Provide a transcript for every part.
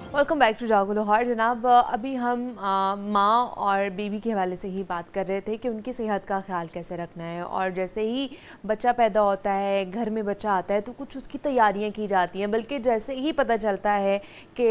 Welcome back to जागो लाहौर। जनाब, अभी हम माँ और बेबी के हवाले से ही बात कर रहे थे कि उनकी सेहत का ख्याल कैसे रखना है। और जैसे ही बच्चा पैदा होता है, घर में बच्चा आता है, तो कुछ उसकी तैयारियां की जाती हैं। बल्कि जैसे ही पता चलता है कि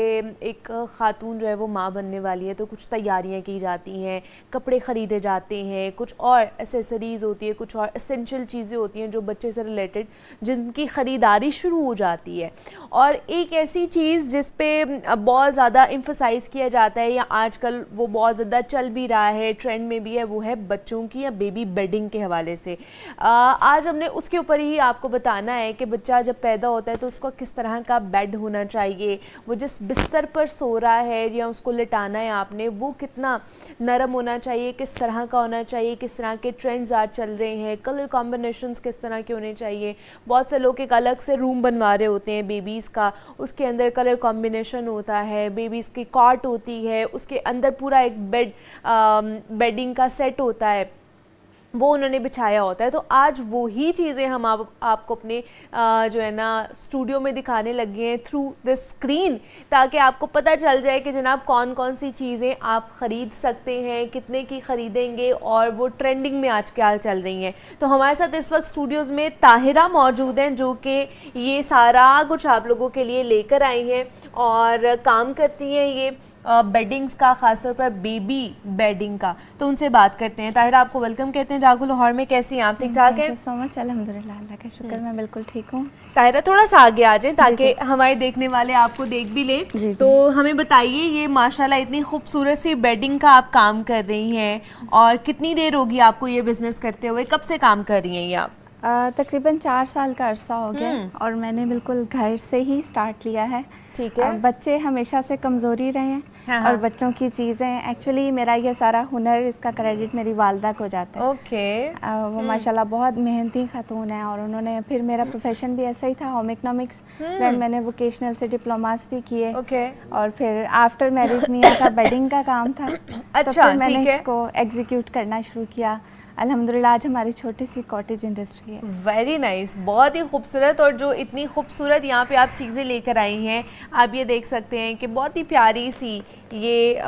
एक खातून जो है वो माँ बनने वाली है, तो कुछ तैयारियाँ की जाती हैं, कपड़े ख़रीदे जाते हैं, कुछ और एसेसरीज़ होती है, कुछ और एसेंशियल चीज़ें होती हैं जो बच्चे से रिलेटेड, जिनकी ख़रीदारी शुरू हो जाती है। और एक ऐसी चीज़ जिस पे बहुत ज़्यादा एम्फसाइज़ किया जाता है, या आजकल वो बहुत ज़्यादा चल भी रहा है, ट्रेंड में भी है, वो है बच्चों की या बेबी बेडिंग के हवाले से। आज हमने उसके ऊपर ही आपको बताना है कि बच्चा जब पैदा होता है तो उसको किस तरह का बेड होना चाहिए, वो जिस बिस्तर पर सो रहा है या उसको लिटाना है आपने, वो कितना नरम होना चाहिए, किस तरह का होना चाहिए, किस तरह के ट्रेंड्स आज चल रहे हैं, कलर कॉम्बिनेशंस किस तरह के होने चाहिए। बहुत से लोग एक अलग से रूम बनवा रहे होते हैं बेबीज़ का, उसके अंदर कलर कॉम्बिनेशन होता है, बेबीज़ की कॉट होती है, उसके अंदर पूरा एक बेडिंग का सेट होता है, वो उन्होंने बिछाया होता है। तो आज वो ही चीज़ें हम आपको अपने जो है ना स्टूडियो में दिखाने लगे हैं थ्रू द स्क्रीन, ताकि आपको पता चल जाए कि जनाब कौन कौन सी चीज़ें आप ख़रीद सकते हैं, कितने की ख़रीदेंगे, और वो ट्रेंडिंग में आज क्या चल रही हैं। तो हमारे साथ इस वक्त स्टूडियोज़ में ताहिरा मौजूद हैं, जो कि ये सारा कुछ आप लोगों के लिए लेकर आई हैं और काम करती हैं ये बेडिंग्स का, खासतौर पर बेबी बेडिंग का। तो उनसे बात करते हैं। ताहिरा, आपको वेलकम कहते हैं जागो लाहौर में। कैसी हैं आप? ठीक ठाक हैं? Thank you so much. अल्हम्दुलिल्लाह, अल्लाह का शुक्र, मैं बिल्कुल ठीक हूँ। ताहिरा, थोड़ा सा आगे आ जाएं ताकि हमारे देखने वाले आपको देख भी लें। जी तो जी। हमें बताइए, ये माशाल्लाह इतनी खूबसूरत सी बेडिंग का आप काम कर रही हैं, और कितनी देर होगी आपको ये बिज़नेस करते हुए? कब से काम कर रही हैं ये आप? तकरीबन 4 साल का अरसा हो गया और मैंने बिल्कुल घर से ही स्टार्ट लिया है। ठीक है। बच्चे हमेशा से कमज़ोरी रहे हैं। हाँ और हाँ। बच्चों की चीज़ें, एक्चुअली मेरा ये सारा हुनर, इसका क्रेडिट मेरी वालदा को जाता है। ओके। वो माशाल्लाह बहुत मेहनती खातून है, और उन्होंने, फिर मेरा प्रोफेशन भी ऐसा ही था, होम इकोनॉमिक्स। दैन मैंने वोकेशनल से डिप्लोमास भी किए। ओके। और फिर आफ्टर मैरिज मियाँ का बेडिंग का काम था। तो अच्छा, फिर मैंने ठीक है। इसको एग्जीक्यूट करना शुरू किया। अल्हम्दुलिल्लाह आज हमारी छोटी सी कॉटेज इंडस्ट्री है। वेरी नाइस, बहुत ही खूबसूरत। और जो इतनी खूबसूरत यहाँ पे आप चीज़ें लेकर आई हैं, आप ये देख सकते हैं कि बहुत ही प्यारी सी ये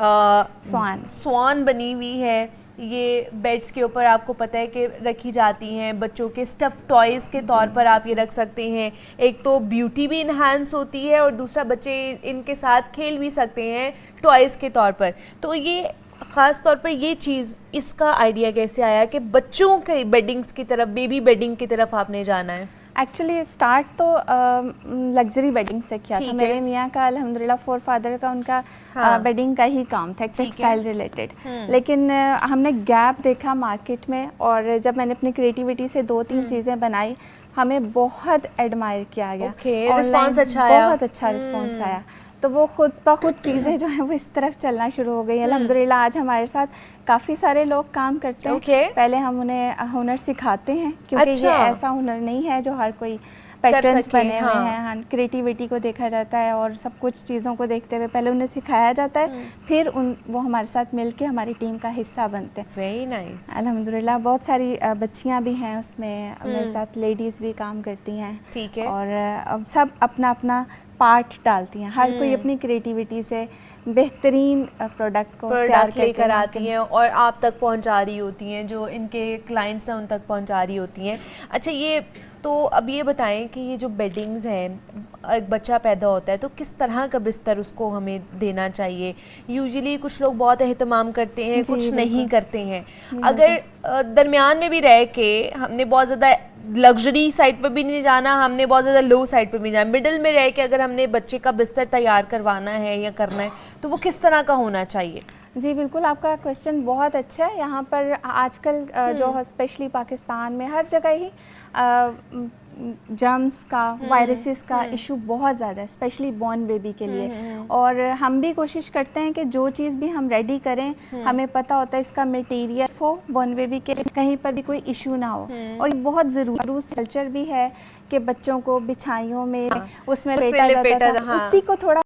स्वान बनी हुई है। ये बेड्स के ऊपर आपको पता है कि रखी जाती हैं, बच्चों के स्टफ़ टॉयज़ के तौर पर आप ये रख सकते हैं। एक तो ब्यूटी भी इन्हांस होती है, और दूसरा बच्चे इनके साथ खेल भी सकते हैं टॉयज़ के तौर पर। तो ये ख़ास तौर पे ये चीज़, इसका आइडिया कैसे आया कि बच्चों के बेडिंग्स की तरफ, बेबी बेडिंग की तरफ आपने जाना है? एक्चुअली स्टार्ट तो लग्जरी बेडिंग से किया था। मेरे मियाँ का अल्हम्दुलिल्लाह फोर फादर का, उनका बेडिंग का ही काम था, टेक्सटाइल रिलेटेड। लेकिन हमने गैप देखा मार्केट में, और जब मैंने अपनी क्रिएटिविटी से 2-3 चीज़ें बनाई, हमें बहुत एडमायर किया गया। रिस्पॉन्स अच्छा आया? बहुत अच्छा रिस्पॉन्स आया। तो वो खुद ब खुद चीज़ें जो हैं वो इस तरफ चलना शुरू हो गई। अल्हम्दुलिल्लाह आज हमारे साथ काफ़ी सारे लोग काम करते हैं। पहले हम उन्हें हुनर सिखाते हैं, क्योंकि ये ऐसा हुनर नहीं है जो हर कोई पैटर्न्स बने हुए हैं। हाँ, क्रिएटिविटी को देखा जाता है, और सब कुछ चीज़ों को देखते हुए पहले उन्हें सिखाया जाता है, फिर वो हमारे साथ मिलके हमारी टीम का हिस्सा बनते हैं। Very nice. अल्हम्दुलिल्लाह बहुत सारी बच्चियाँ भी हैं उसमें, मेरे साथ लेडीज़ भी काम करती हैं। ठीक है। और सब अपना अपना पार्ट डालती हैं, हर कोई अपनी क्रिएटिविटी से बेहतरीन प्रोडक्ट को तैयार लेकर आती हैं और आप तक पहुंचा रही होती हैं, जो इनके क्लाइंट्स हैं उन तक पहुंचा रही होती हैं। अच्छा, ये तो अब ये बताएं कि ये जो बेडिंग्स हैं, एक बच्चा पैदा होता है तो किस तरह का बिस्तर उसको हमें देना चाहिए? यूजुअली कुछ लोग बहुत एहतमाम करते हैं, कुछ नहीं करते हैं। अगर दरमियान में भी रह के, हमने बहुत ज़्यादा लग्जरी साइड पर भी नहीं जाना, हमने बहुत ज़्यादा लो साइड पर भी नहीं जाना, मिडिल में रह के अगर हमने बच्चे का बिस्तर तैयार करवाना है या करना है, तो वो किस तरह का होना चाहिए? जी बिल्कुल, आपका क्वेश्चन बहुत अच्छा है। यहाँ पर आजकल जो स्पेशली पाकिस्तान में हर जगह ही जर्म्स का, वायरसेस का इशू बहुत ज़्यादा है, स्पेशली बॉर्न बेबी के लिए। और हम भी कोशिश करते हैं कि जो चीज़ भी हम रेडी करें, हमें पता होता है इसका मटेरियल हो बॉर्न बेबी के लिए, कहीं पर भी कोई इशू ना हो। और ये बहुत ज़रूरी कल्चर भी है कि बच्चों को बिछाइयों में उसमें लेटा जाता था, उसी को थोड़ा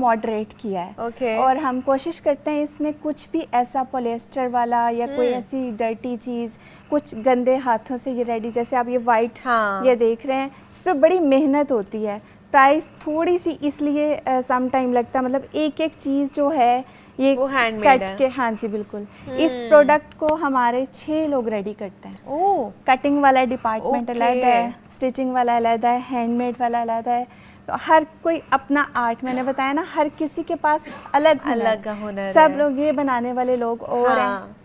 मॉडरेट किया है। और हम कोशिश करते हैं इसमें कुछ भी ऐसा पॉलिएस्टर वाला या कोई ऐसी डर्टी चीज़, कुछ गंदे हाथों से ये रेडी, जैसे आप ये वाइट ये देख रहे हैं, इस पर बड़ी मेहनत होती है। प्राइस थोड़ी सी इसलिए सम टाइम लगता है, मतलब एक एक चीज़ जो है ये कट के, हाँ जी बिल्कुल। इस प्रोडक्ट को हमारे 6 लोग रेडी करते हैं। कटिंग वाला डिपार्टमेंट अलग है, स्टिचिंग वाला अलग है, हैंडमेड वाला अलग है। तो हर कोई अपना आर्ट, मैंने बताया ना, हर किसी के पास अलग हुनर, सब लोग ये बनाने वाले लोग और हैं।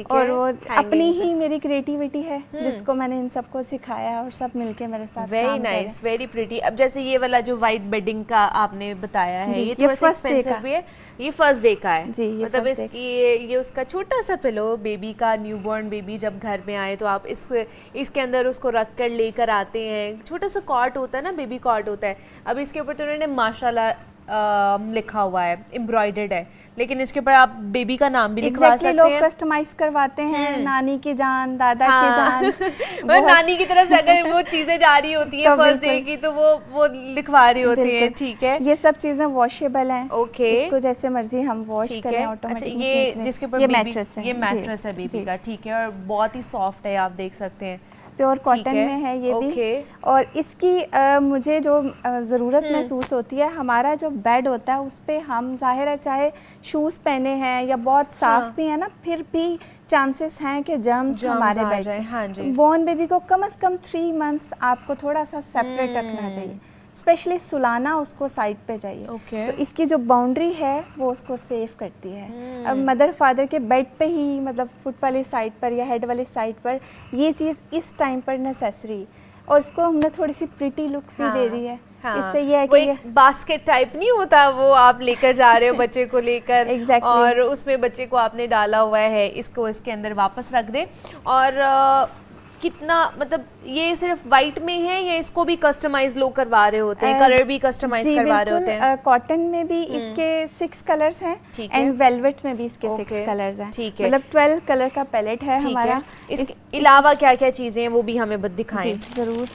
और वो अपनी ही मेरी क्रिएटिविटी है जिसको मैंने इन सबको सिखाया और सब मिलके मेरे साथ। Very nice, very pretty. अब जैसे ये वाला जो वाइट बेडिंग का आपने बताया है, ये थोड़ा सा एक्सपेंसिव भी है, ये फर्स्ट डे का है जी। मतलब इसकी ये उसका छोटा सा पिलो, बेबी का, न्यूबॉर्न बेबी जब घर में आए तो आप इसके अंदर उसको रख कर लेकर आते हैं। छोटा सा कॉट होता है ना, बेबी कॉट होता है। अब इसके ऊपर तो उन्होंने माशाल्लाह लिखा हुआ है, एम्ब्रॉयडर्ड है, लेकिन इसके ऊपर आप बेबी का नाम भी लिखवा सकते हैं। लोग कस्टमाइज करवाते हैं, नानी की जान, दादा की जान नानी की तरफ से अगर वो चीजें जा रही होती हैं फर्स्ट डे की, तो वो लिखवा रही होती हैं। ठीक है, ये सब चीजें वॉशेबल हैं। इसको जैसे मर्जी हम वॉश करें ऑटोमेटिक। अच्छा, ये जिसके ऊपर मैट्रेस है, ये मैट्रेस है बेबी का। ठीक है, और बहुत ही सॉफ्ट है, आप देख सकते हैं, प्योर कॉटन में है ये भी। और इसकी मुझे जो ज़रूरत महसूस होती है, हमारा जो बेड होता है उस पर हम ज़ाहिर है चाहे शूज़ पहने हैं या बहुत साफ भी है ना, फिर भी चांसेस हैं कि जर्म्स हमारे बेड जाए। हाँ जी। बॉर्न बेबी को कम से कम 3 मंथ्स आपको थोड़ा सा सेपरेट रखना चाहिए, स्पेशली सुलाना उसको साइड पे चाहिए। तो इसकी जो बाउंड्री है वो उसको सेव करती है। अब मदर फादर के बेड पे ही, मतलब फुट वाली साइड पर या हेड वाली साइड पर, ये चीज़ इस टाइम पर नेसेसरी, और उसको हमने थोड़ी सी प्रिटी लुक भी दे दी है। इससे ये है कि एक बास्केट टाइप नहीं होता, वो आप लेकर जा रहे हो बच्चे को लेकर। और उसमें बच्चे को आपने डाला हुआ है, इसको इसके अंदर वापस रख दे। और कितना, मतलब ये सिर्फ वाइट में है या इसको भी कस्टमाइज लोग करवा रहे होते हैं, कलर भी कस्टमाइज करवा रहे होते हैं? कॉटन में भी इसके 6 कलर्स हैं एंड वेलवेट में भी इसके 6 कलर्स हैं। ठीक है, मतलब 12 कलर का पैलेट है हमारा। इसके अलावा क्या क्या चीजें हैं वो भी हमें दिखाएं। जरूर।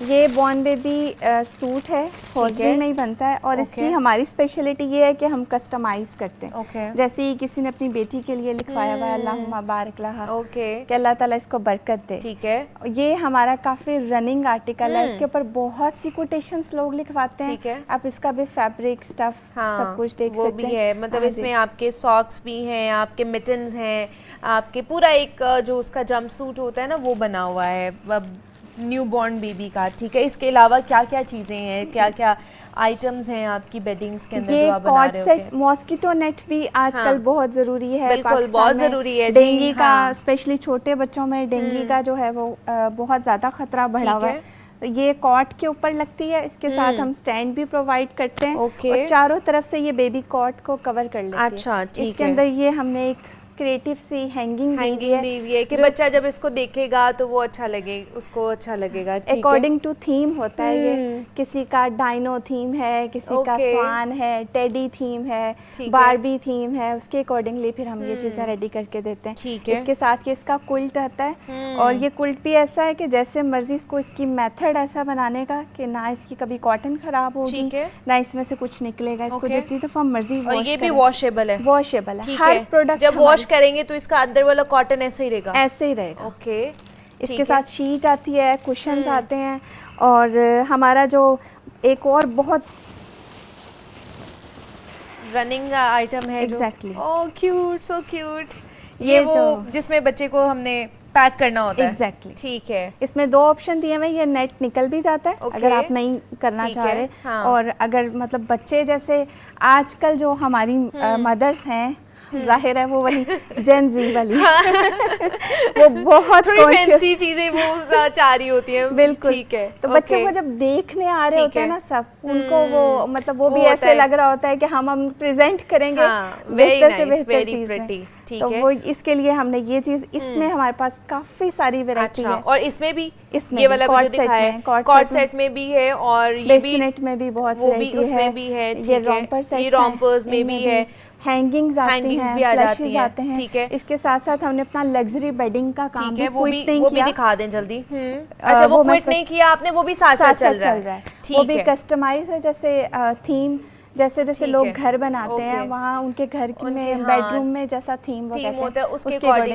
ये बॉर्न बेबी सूट है, फौजी में ही बनता है। और इसकी हमारी स्पेशलिटी ये है कि हम कस्टमाइज करते हैं। जैसे ही किसी ने अपनी बेटी के लिए लिखवाया हुआ है, अल्लाहुम्मा बारिक लहा, कि अल्लाह ताला इसको बरकत दे। ठीक है, ये हमारा काफ़ी रनिंग आर्टिकल है। इसके ऊपर बहुत सी कोटेशंस लोग लिखवाते हैं। आप इसका भी फैब्रिक स्टफ सब कुछ देख सकते हैं। वो भी है, मतलब इसमें आपके सॉक्स भी हैं, आपके मिटन्स हैं, आपके पूरा एक जो उसका जंप सूट होता है ना, वो बना हुआ है न्यूबॉर्न बेबी का। ठीक है, इसके अलावा क्या क्या चीज़ें हैं, क्या क्या आइटम्स हैं आपकी बेडिंग्स के अंदर जो आप बना रहे होते हैं? मॉस्किटो नेट भी आजकल बहुत ज़रूरी है। बिल्कुल, बहुत ज़रूरी है। डेंगू का, स्पेशली छोटे बच्चों में डेंगू का जो है वो बहुत ज़्यादा खतरा बढ़ा हुआ है। तो ये कॉट के ऊपर लगती है, इसके साथ हम स्टैंड भी प्रोवाइड करते हैं। और चारों तरफ से ये बेबी कॉट को कवर कर लेती है। अच्छा, ठीक है। इसके अंदर ये हमने एक क्रिएटिव सी हैंगिंग दी है कि बच्चा जब इसको देखेगा तो वो अच्छा लगे, उसको अच्छा लगेगा। अकॉर्डिंग टू थीम होता है ये। किसी का डायनो थीम है, किसी का स्वान है, टेडी थीम है, बारबी थीम है, उसके अकॉर्डिंगली फिर हम ये चीज़ें रेडी करके देते हैं। ठीक है। इसके साथ ये इसका कुल्ट आता है। और ये कुल्ट भी ऐसा है कि जैसे मर्जी इसको, इसकी मेथड ऐसा बनाने का कि ना इसकी कभी कॉटन खराब होगी, ना इसमें से कुछ निकलेगा। इसको जितनी दफा मर्जी वॉश करें। ये भी वॉशेबल है? वॉशेबल है। हर प्रोडक्ट जब वॉश करेंगे तो इसका अंदर वाला कॉटन ऐसे ही रहेगा? ऐसे ही रहेगा। इसके साथ शीट आती है, कुशन्स आते हैं। और हमारा जो एक और बहुत रनिंग आइटम है एग्जैक्टली। ओह क्यूट, सो क्यूट। ये वो जिसमें बच्चे को हमने पैक करना होता है। एग्जैक्टली। ठीक है। इसमें 2 ऑप्शन दिए हुए, ये नेट निकल भी जाता है अगर आप नहीं करना चाह रहे। और अगर मतलब बच्चे जैसे आजकल जो हमारी मदर्स हैं, जाहिर है वो वाली जेन जी वाली वो बहुत थोड़ी फैंसी चीजें वो चाह रही होती हैं। बिल्कुल, ठीक है। तो बच्चे को जब देखने आ रहे होते हैं ना सब, उनको वो मतलब वो भी ऐसे लग रहा होता है कि हम प्रेजेंट करेंगे बेहतर से बेहतर चीज़। तो वो इसके लिए हमने ये चीज, इसमें हमारे पास काफी सारी वैरायटी है। और इसमें भी ये वाला भी जो दिखाया है, कॉर्ड सेट में भी है, और ये भी नेट में भी बहुत वो भी उसमें भी है। ये रॉम्पर्स में भी है, हैंगिंग्स आती हैं, भी आ जाती हैं। ठीक है। इसके साथ साथ हमने अपना लग्जरी बेडिंग का काम भी वो भी दिखा दें जल्दी। अच्छा, वो क्विट नहीं किया आपने, वो भी साथ साथ चल रहा है। वो भी कस्टमाइज है, जैसे थीम जैसे जैसे लोग घर बनाते हैं वहाँ उनके घर में बेडरूम में जैसा थीम होता है उसके अकॉर्डिंग